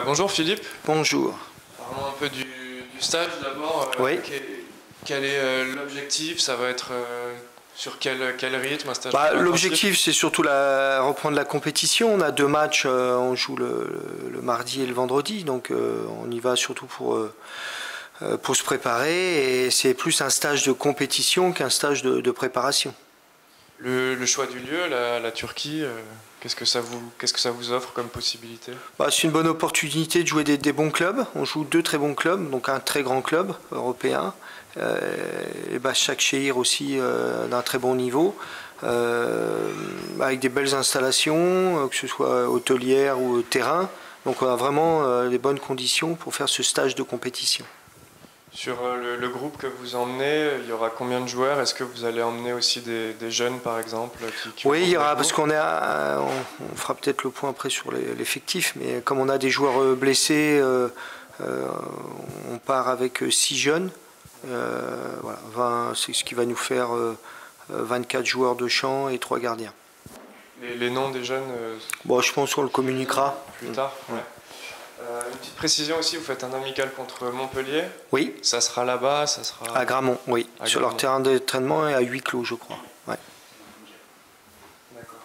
Bonjour Philippe. Bonjour. Parlons un peu du stage d'abord. Oui. Quel est l'objectif? Ça va être sur quel rythme un stage? L'objectif, c'est surtout reprendre la compétition. On a 2 matchs, on joue le mardi et le vendredi, donc on y va surtout pour se préparer. Et c'est plus un stage de compétition qu'un stage de préparation. Le choix du lieu, la Turquie, qu'est-ce que ça vous offre comme possibilité? C'est une bonne opportunité de jouer des bons clubs. On joue 2 très bons clubs, donc un très grand club européen. Et Başakşehir aussi d'un très bon niveau, avec des belles installations, que ce soit hôtelières ou terrain. Donc on a vraiment les bonnes conditions pour faire ce stage de compétition. Sur le groupe que vous emmenez, il y aura combien de joueurs? Est-ce que vous allez emmener aussi des jeunes, par exemple Oui, il y aura, parce qu'on on fera peut-être le point après sur l'effectif, mais comme on a des joueurs blessés, on part avec 6 jeunes. Voilà, c'est ce qui va nous faire 24 joueurs de champ et 3 gardiens. Les noms des jeunes je pense qu'on le communiquera plus tard. Ouais. Une petite précision aussi, vous faites un amical contre Montpellier. Oui. Ça sera là-bas, ça sera... À Gramont, oui. Sur leur terrain d'entraînement et à huis clos, je crois. Ouais. D'accord.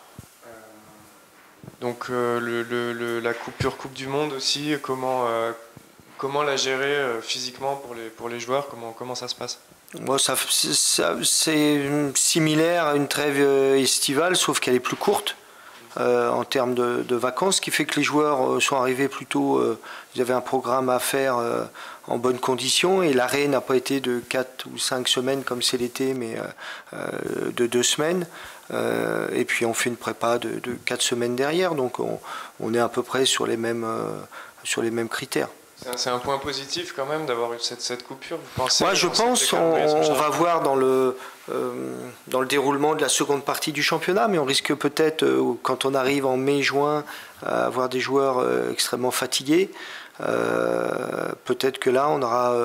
Donc la Coupe du Monde aussi, comment la gérer physiquement pour les joueurs, comment ça se passe? C'est similaire à une trêve estivale, sauf qu'elle est plus courte. En termes de vacances, ce qui fait que les joueurs sont arrivés plutôt, ils avaient un programme à faire en bonnes conditions, et l'arrêt n'a pas été de 4 ou 5 semaines comme c'est l'été, mais de 2 semaines. Et puis on fait une prépa de 4 semaines derrière, donc on est à peu près sur les mêmes critères. C'est un point positif quand même d'avoir eu cette coupure, vous pensez? Moi, je pense, on va voir dans le déroulement de la seconde partie du championnat, mais on risque peut-être, quand on arrive en mai-juin, à avoir des joueurs extrêmement fatigués. Peut-être que là, on aura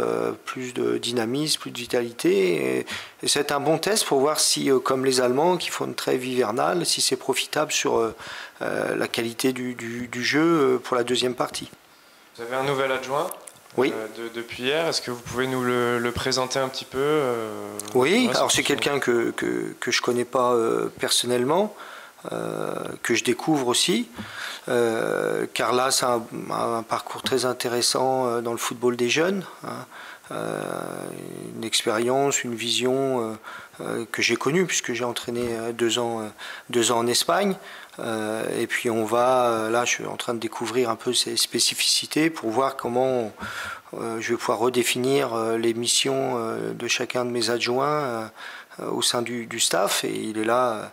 plus de dynamisme, plus de vitalité. Et c'est un bon test pour voir si, comme les Allemands, qui font une trêve hivernale, si c'est profitable sur la qualité du jeu pour la deuxième partie. Vous avez un nouvel adjoint? Oui. Depuis hier, est-ce que vous pouvez nous le présenter un petit peu? Oui, alors c'est quelqu'un que je ne connais pas personnellement, que je découvre aussi. Carlas a un parcours très intéressant dans le football des jeunes, une expérience, une vision que j'ai connue puisque j'ai entraîné 2 ans en Espagne. Et puis là je suis en train de découvrir un peu ses spécificités pour voir comment je vais pouvoir redéfinir les missions de chacun de mes adjoints au sein du staff, et il est là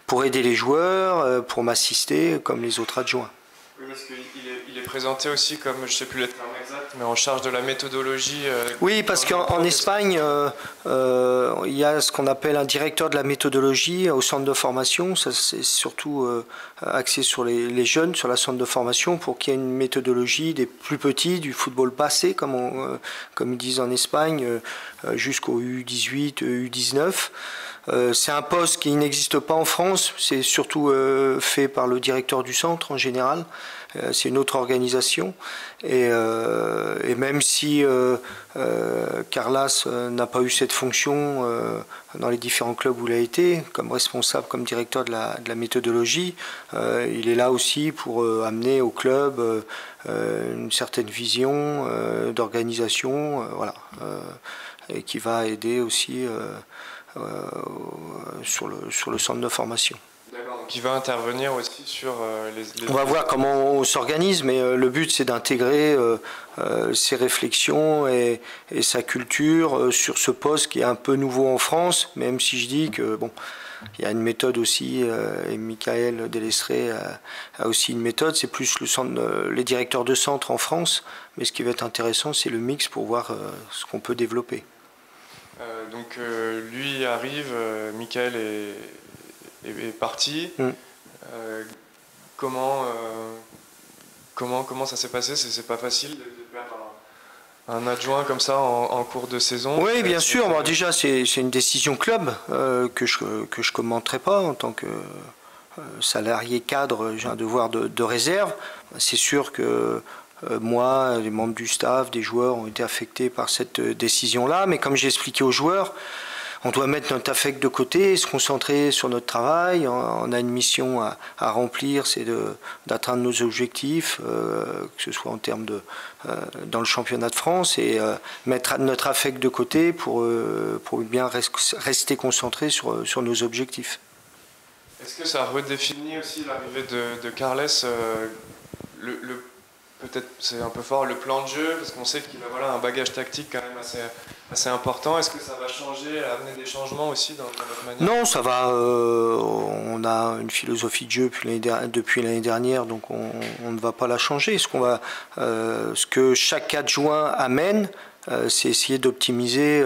pour aider les joueurs, pour m'assister comme les autres adjoints. Oui, parce qu'il est présenté aussi comme, je ne sais plus le terme exact, mais en charge de la méthodologie. Oui, parce qu'en Espagne, il y a ce qu'on appelle un directeur de la méthodologie au centre de formation. Ça, c'est surtout axé sur les jeunes, sur la centre de formation, pour qu'il y ait une méthodologie des plus petits, du football passé, comme ils disent en Espagne, jusqu'au U18, U19. C'est un poste qui n'existe pas en France, c'est surtout fait par le directeur du centre en général. C'est une autre organisation, et même si Carlas n'a pas eu cette fonction dans les différents clubs où il a été, comme responsable, comme directeur de la méthodologie, il est là aussi pour amener au club une certaine vision d'organisation, voilà, et qui va aider aussi sur le centre de formation. D'accord, donc il va intervenir aussi sur les... On va voir comment on s'organise, mais le but c'est d'intégrer ses réflexions et sa culture sur ce poste qui est un peu nouveau en France, même si je dis que bon, il y a une méthode aussi, et Michael Delestré a aussi une méthode, c'est plus les directeurs de centre en France, mais ce qui va être intéressant c'est le mix pour voir ce qu'on peut développer. Donc lui arrive, Michael est parti. Comment ça s'est passé? C'est pas facile de perdre un adjoint comme ça en cours de saison? Oui, bien sûr. Bon, déjà, c'est une décision club que je commenterai pas en tant que salarié cadre. J'ai un devoir de réserve. C'est sûr que moi, les membres du staff, des joueurs ont été affectés par cette décision-là. Mais comme j'ai expliqué aux joueurs, on doit mettre notre affect de côté, se concentrer sur notre travail. On a une mission à remplir, c'est d'atteindre nos objectifs, que ce soit en termes dans le championnat de France, et mettre notre affect de côté pour bien rester concentré sur nos objectifs. Est-ce que ça redéfinit aussi l'arrivée de Carles, peut-être c'est un peu fort, le plan de jeu, parce qu'on sait qu'il a un bagage tactique quand même assez important. Est-ce que ça va changer, amener des changements aussi dans votre manière? Non, ça va. On a une philosophie de jeu depuis l'année dernière, donc on ne va pas la changer. Ce que chaque adjoint amène, c'est essayer d'optimiser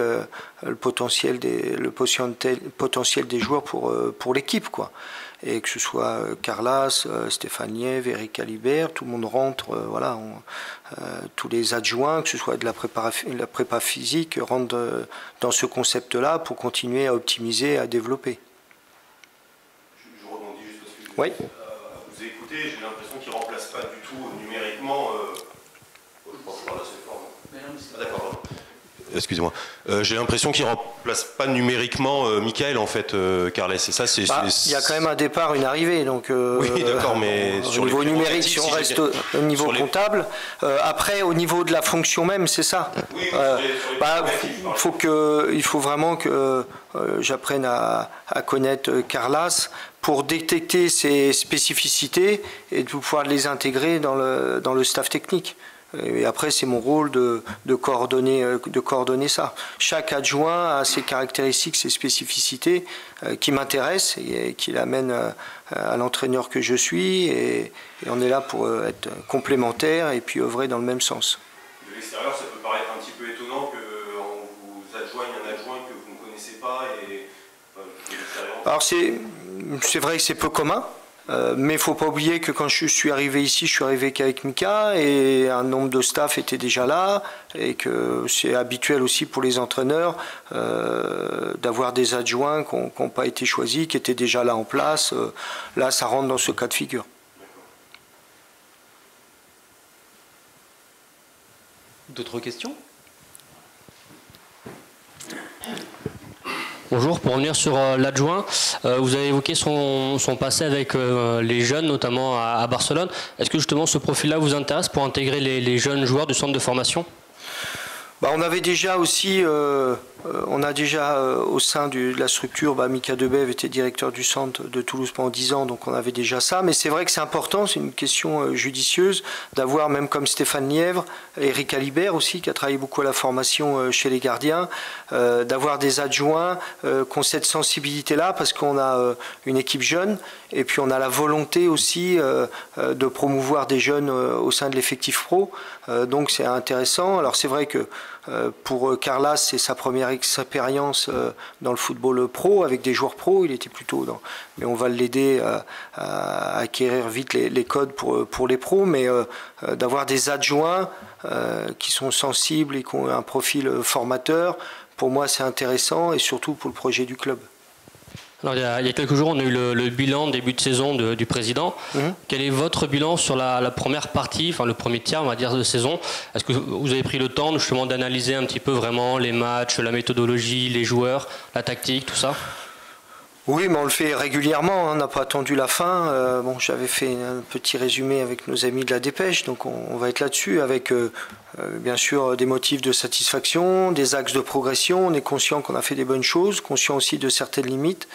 le potentiel des joueurs pour l'équipe, quoi. Et que ce soit Carlas, Stéphane Lièvre, Eric Alibert, tout le monde rentre, tous les adjoints, que ce soit de la prépa physique, rentrent dans ce concept-là pour continuer à optimiser, à développer. Je rebondis juste parce que oui. Vous écoutez, j'ai l'impression qu'il ne remplace pas du tout numériquement. Je pense par la seule forme. D'accord. Excusez-moi. J'ai l'impression qu'il ne remplace pas numériquement Michael, en fait, Carles. Et ça, il y a quand même un départ, une arrivée. Donc, oui, d'accord, mais au niveau numérique, si on reste au niveau comptable. Après, au niveau de la fonction même, c'est ça. Oui, il faut vraiment que j'apprenne à connaître Carlas pour détecter ses spécificités et de pouvoir les intégrer dans le staff technique. Et après, c'est mon rôle de coordonner ça. Chaque adjoint a ses caractéristiques, ses spécificités qui m'intéressent et qui l'amènent à l'entraîneur que je suis. Et on est là pour être complémentaires et puis œuvrer dans le même sens. De l'extérieur, ça peut paraître un petit peu étonnant qu'on vous adjoigne un adjoint que vous ne connaissez pas. Alors c'est vrai que c'est peu commun. Mais il ne faut pas oublier que quand je suis arrivé ici, je suis arrivé qu'avec Mika et un nombre de staff était déjà là et que c'est habituel aussi pour les entraîneurs d'avoir des adjoints qui n'ont pas été choisis, qui étaient déjà là en place. Là, ça rentre dans ce cas de figure. D'autres questions ? Bonjour, pour revenir sur l'adjoint, vous avez évoqué son passé avec les jeunes, notamment à Barcelone. Est-ce que justement ce profil-là vous intéresse pour intégrer les jeunes joueurs du centre de formation ? On avait déjà aussi, au sein de la structure, Mika Debève était directeur du centre de Toulouse pendant 10 ans, donc on avait déjà ça. Mais c'est vrai que c'est important, c'est une question judicieuse d'avoir, même comme Stéphane Lièvre, Eric Alibert aussi, qui a travaillé beaucoup à la formation chez les gardiens, d'avoir des adjoints qui ont cette sensibilité-là, parce qu'on a une équipe jeune, et puis on a la volonté aussi de promouvoir des jeunes au sein de l'effectif pro. Donc c'est intéressant. Alors c'est vrai que pour Carlas, c'est sa première expérience dans le football pro avec des joueurs pro. Il était plutôt mais on va l'aider à acquérir vite les codes pour les pros. Mais d'avoir des adjoints qui sont sensibles et qui ont un profil formateur, pour moi c'est intéressant et surtout pour le projet du club. Alors, il y a quelques jours, on a eu le bilan début de saison du président. Quel est votre bilan sur la première partie, enfin le premier tiers, on va dire, de saison? Est-ce que vous avez pris le temps justement d'analyser un petit peu vraiment les matchs, la méthodologie, les joueurs, la tactique, tout ça? Oui, mais on le fait régulièrement, on n'a pas attendu la fin. J'avais fait un petit résumé avec nos amis de la Dépêche, donc on va être là-dessus avec bien sûr des motifs de satisfaction, des axes de progression. On est conscient qu'on a fait des bonnes choses, conscient aussi de certaines limites,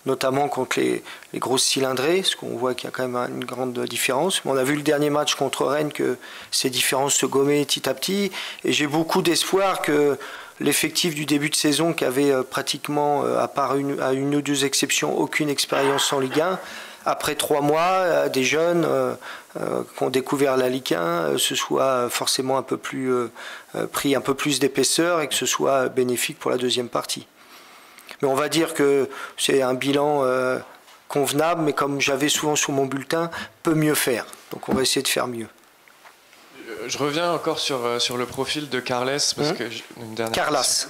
notamment contre les grosses cylindrées, parce qu'on voit qu'il y a quand même une grande différence. Mais on a vu le dernier match contre Rennes que ces différences se gommaient petit à petit, et j'ai beaucoup d'espoir que l'effectif du début de saison, qui avait pratiquement, à part à une ou deux exceptions, aucune expérience en Ligue 1, après 3 mois, des jeunes qui ont découvert la Ligue 1, ce soit forcément pris un peu plus d'épaisseur et que ce soit bénéfique pour la deuxième partie. Mais on va dire que c'est un bilan convenable, mais comme j'avais souvent sur mon bulletin, peut mieux faire. Donc on va essayer de faire mieux. Je reviens encore sur le profil de Carles, parce que une dernière Carlas.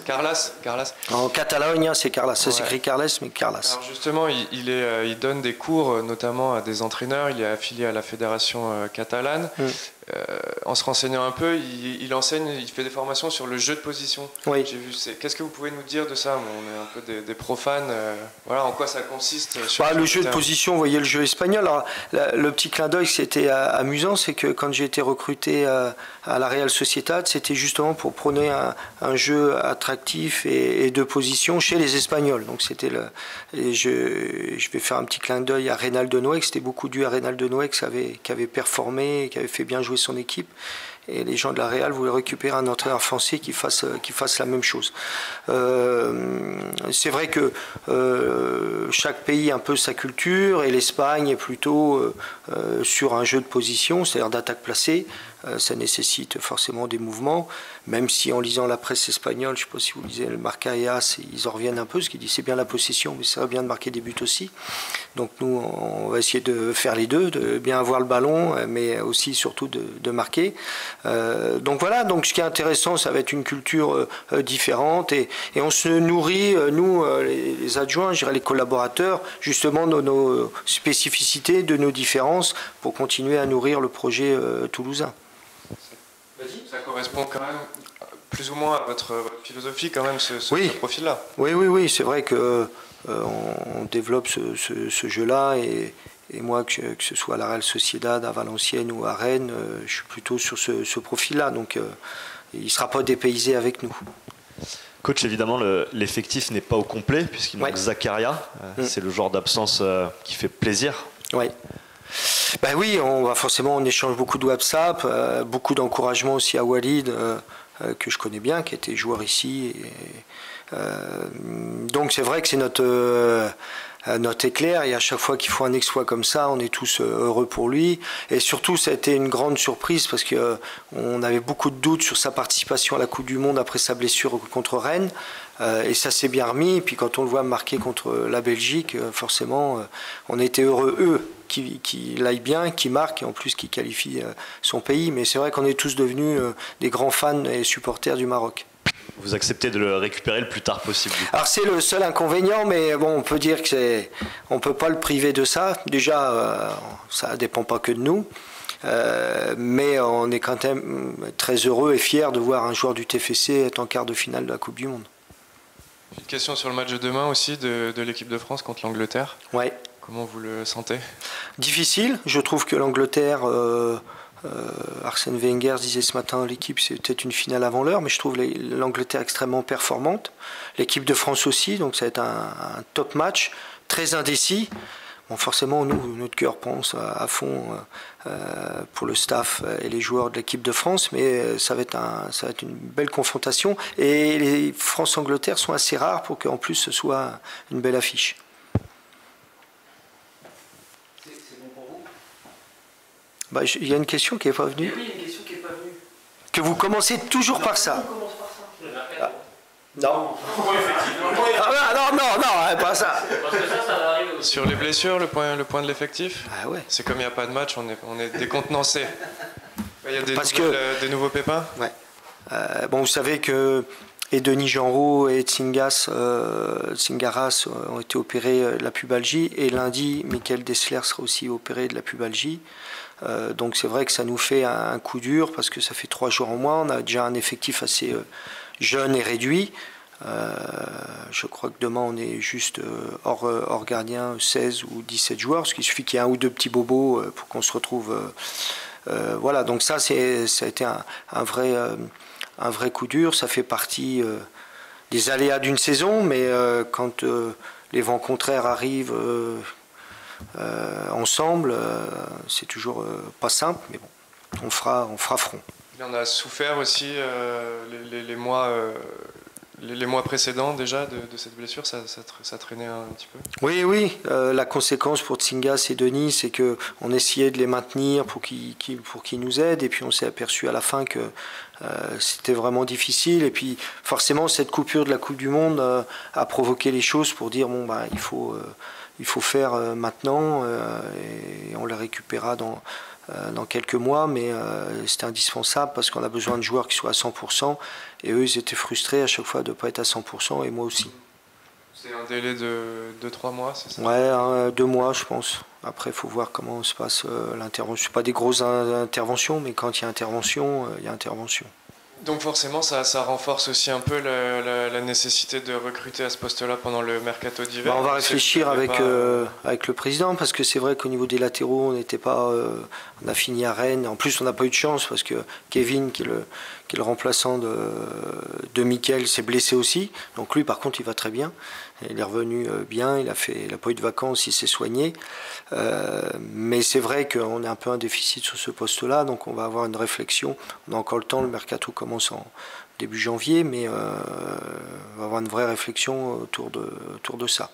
En Catalogne, c'est Carlas. Ça s'écrit Carles, mais Carlas. Alors justement, il donne des cours, notamment à des entraîneurs. Il est affilié à la fédération catalane. en se renseignant un peu, il enseigne, il fait des formations sur le jeu de position. Oui. J'ai vu. Qu'est-ce que vous pouvez nous dire de ça? On est un peu des profanes. Voilà, en quoi ça consiste le jeu de position, vous voyez le jeu espagnol. Alors, le petit clin d'œil, c'était amusant, c'est que quand j'ai été recruté à la Real Sociedad, c'était justement pour prôner un jeu attractif et de position chez les Espagnols. Donc c'était je vais faire un petit clin d'œil à Reynaldo Noëx. C'était beaucoup dû à Reynaldo Noëx qui avait performé, qui avait fait bien jouer son équipe. Et les gens de la Real voulaient récupérer un entraîneur français qui fasse la même chose. C'est vrai que chaque pays a un peu sa culture, et l'Espagne est plutôt sur un jeu de position, c'est-à-dire d'attaque placée. Ça nécessite forcément des mouvements, même si en lisant la presse espagnole, je ne sais pas si vous lisez le Marca et AS, ils en reviennent un peu, ce qui dit c'est bien la possession, mais c'est bien de marquer des buts aussi. Donc nous, on va essayer de faire les deux, de bien avoir le ballon, mais aussi surtout de marquer. Donc voilà, donc ce qui est intéressant, ça va être une culture différente, et on se nourrit, nous, les adjoints, je dirais les collaborateurs, justement de nos spécificités, de nos différences, pour continuer à nourrir le projet toulousain. Ça correspond quand même plus ou moins à votre philosophie, quand même, ce profil-là. Oui, c'est vrai que on développe ce jeu-là, et moi, que ce soit à la Real Sociedad, à Valenciennes ou à Rennes, je suis plutôt sur ce profil-là, donc il ne sera pas dépaysé avec nous. Coach, évidemment, l'effectif n'est pas au complet, puisqu'il manque Zakaria. C'est le genre d'absence qui fait plaisir. Oui. Ben oui, on échange beaucoup de WhatsApp, beaucoup d'encouragement aussi à Walid, que je connais bien, qui était joueur ici. Donc c'est vrai que c'est notre éclair, et à chaque fois qu'il faut un exploit comme ça, on est tous heureux pour lui. Et surtout, ça a été une grande surprise, parce qu'on avait beaucoup de doutes sur sa participation à la Coupe du Monde après sa blessure contre Rennes. Et ça s'est bien remis. Et puis quand on le voit marquer contre la Belgique, forcément, on était heureux, qu'il aille bien, qu'il marque, et en plus qu'il qualifie son pays. Mais c'est vrai qu'on est tous devenus des grands fans et supporters du Maroc. Vous acceptez de le récupérer le plus tard possible? Alors c'est le seul inconvénient, mais bon, on peut dire on ne peut pas le priver de ça. Déjà, ça ne dépend pas que de nous. Mais on est quand même très heureux et fiers de voir un joueur du TFC être en quart de finale de la Coupe du Monde. Une question sur le match de demain aussi de l'équipe de France contre l'Angleterre. Ouais. Comment vous le sentez? Difficile. Je trouve que l'Angleterre, Arsène Wenger disait ce matin, l'équipe c'est peut-être une finale avant l'heure, mais je trouve l'Angleterre extrêmement performante. L'équipe de France aussi, donc ça va être un top match, très indécis. Bon, forcément, notre cœur pense à fond pour le staff et les joueurs de l'équipe de France, mais ça va être une belle confrontation. Et les France-Angleterre sont assez rares pour qu'en plus ce soit une belle affiche. C'est bon pour vous? Bah, il y a une question qui n'est pas venue. Oui, une question qui n'est pas venue. Que vous commencez toujours par ça. On commence par ça. Ah. Non. Non, pas ça. Parce que ça va arriver aussi. Sur les blessures, le point de l'effectif, c'est comme il n'y a pas de match, on est décontenancé. Il y a des nouveaux pépins. Ouais. Bon, vous savez que Denis Genreau et Tsingaras ont été opérés de la pubalgie, et lundi, Michael Dessler sera aussi opéré de la pubalgie. Donc c'est vrai que ça nous fait un coup dur, parce que ça fait 3 jours en moins. On a déjà un effectif assez jeune et réduit. Je crois que demain on est juste hors gardien 16 ou 17 joueurs, parce qu'il suffit qu'il y ait un ou deux petits bobos pour qu'on se retrouve. Voilà, donc ça a été un vrai coup dur. Ça fait partie des aléas d'une saison, mais quand les vents contraires arrivent ensemble, c'est toujours pas simple, mais bon, on fera front. Il en a souffert aussi les mois précédents déjà de cette blessure, ça traînait un petit peu. Oui. La conséquence pour Tsingas et Denis, c'est qu'on essayait de les maintenir pour qu'ils nous aident, et puis on s'est aperçu à la fin que c'était vraiment difficile. Et puis forcément, cette coupure de la Coupe du Monde a provoqué les choses pour dire bon, bah, il faut faire maintenant, et on les récupérera dans quelques mois, mais c'était indispensable, parce qu'on a besoin de joueurs qui soient à 100%, et eux ils étaient frustrés à chaque fois de ne pas être à 100%, et moi aussi. C'est un délai de 2-3 mois, c'est ça? Ouais, 2 mois je pense. Après, il faut voir comment se passe l'intervention. Ce pas des grosses interventions, mais quand il y a intervention, il y a intervention. Donc forcément, ça renforce aussi un peu la nécessité de recruter à ce poste-là pendant le mercato d'hiver. On va réfléchir avec le président, parce que c'est vrai qu'au niveau des latéraux, on n'était pas... on a fini à Rennes. En plus, on n'a pas eu de chance, parce que Kevin, qui est le remplaçant de Mickaël, s'est blessé aussi. Donc lui, par contre, il va très bien. Il est revenu bien, il n'a pas eu de vacances, il s'est soigné. Mais c'est vrai qu'on a un peu un déficit sur ce poste-là, donc on va avoir une réflexion. On a encore le temps, le mercato commence en début janvier, mais on va avoir une vraie réflexion autour de ça.